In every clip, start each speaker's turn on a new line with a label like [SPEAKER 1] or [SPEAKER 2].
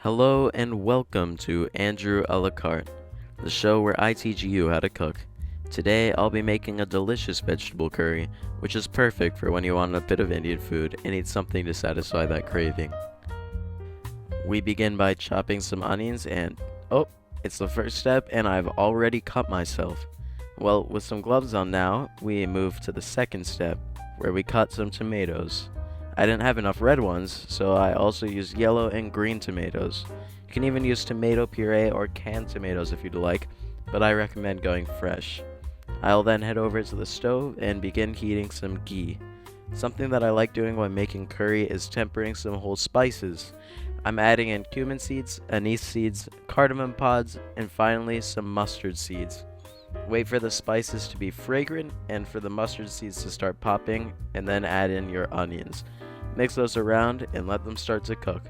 [SPEAKER 1] Hello and welcome to Andrew a la carte, the show where I teach you how to cook. Today I'll be making a delicious vegetable curry, which is perfect for when you want a bit of Indian food and need something to satisfy that craving. We begin by chopping some onions and, oh, it's the first step and I've already cut myself. Well, with some gloves on now, we move to the second step, where we cut some tomatoes. I didn't have enough red ones, so I also used yellow and green tomatoes. You can even use tomato puree or canned tomatoes if you'd like, but I recommend going fresh. I'll then head over to the stove and begin heating some ghee. Something that I like doing when making curry is tempering some whole spices. I'm adding in cumin seeds, anise seeds, cardamom pods, and finally some mustard seeds. Wait for the spices to be fragrant and for the mustard seeds to start popping, and then add in your onions. Mix those around and let them start to cook.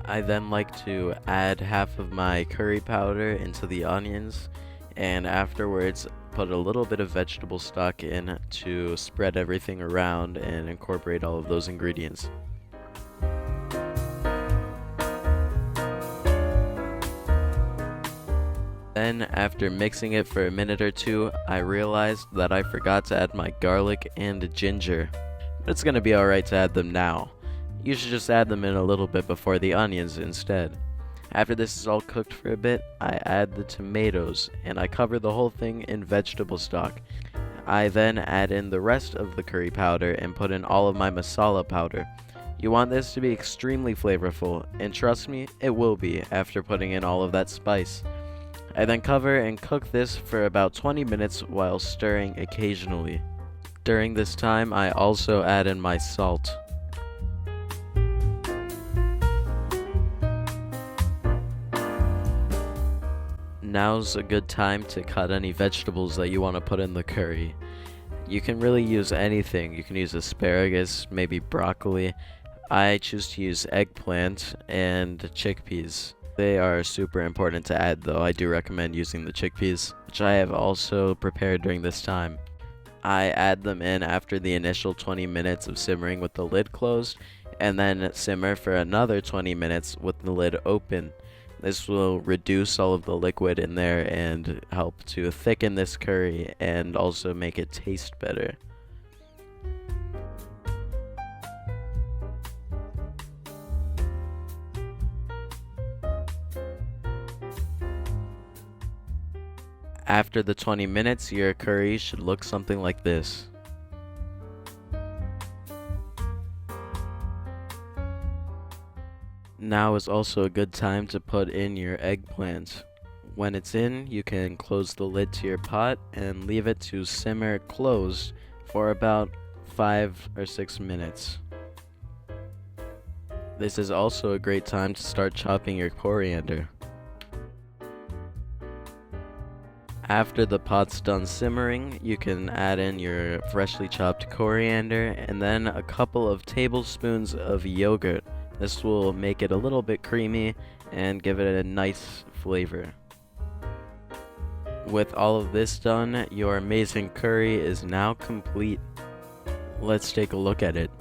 [SPEAKER 1] I then like to add half of my curry powder into the onions, and afterwards put a little bit of vegetable stock in to spread everything around and incorporate all of those ingredients. Then, after mixing it for a minute or two, I realized that I forgot to add my garlic and ginger. But it's gonna be alright to add them now. You should just add them in a little bit before the onions instead. After this is all cooked for a bit, I add the tomatoes, and I cover the whole thing in vegetable stock. I then add in the rest of the curry powder and put in all of my masala powder. You want this to be extremely flavorful, and trust me, it will be after putting in all of that spice. I then cover and cook this for about 20 minutes while stirring occasionally. During this time, I also add in my salt. Now's a good time to cut any vegetables that you want to put in the curry. You can really use anything. You can use asparagus, maybe broccoli. I choose to use eggplant and chickpeas. They are super important to add, though. I do recommend using the chickpeas, which I have also prepared during this time. I add them in after the initial 20 minutes of simmering with the lid closed, and then simmer for another 20 minutes with the lid open. This will reduce all of the liquid in there and help to thicken this curry and also make it taste better. After the 20 minutes, your curry should look something like this. Now is also a good time to put in your eggplant. When it's in, you can close the lid to your pot and leave it to simmer closed for about 5 or 6 minutes. This is also a great time to start chopping your coriander. After the pot's done simmering, you can add in your freshly chopped coriander and then a couple of tablespoons of yogurt. This will make it a little bit creamy and give it a nice flavor. With all of this done, your amazing curry is now complete. Let's take a look at it.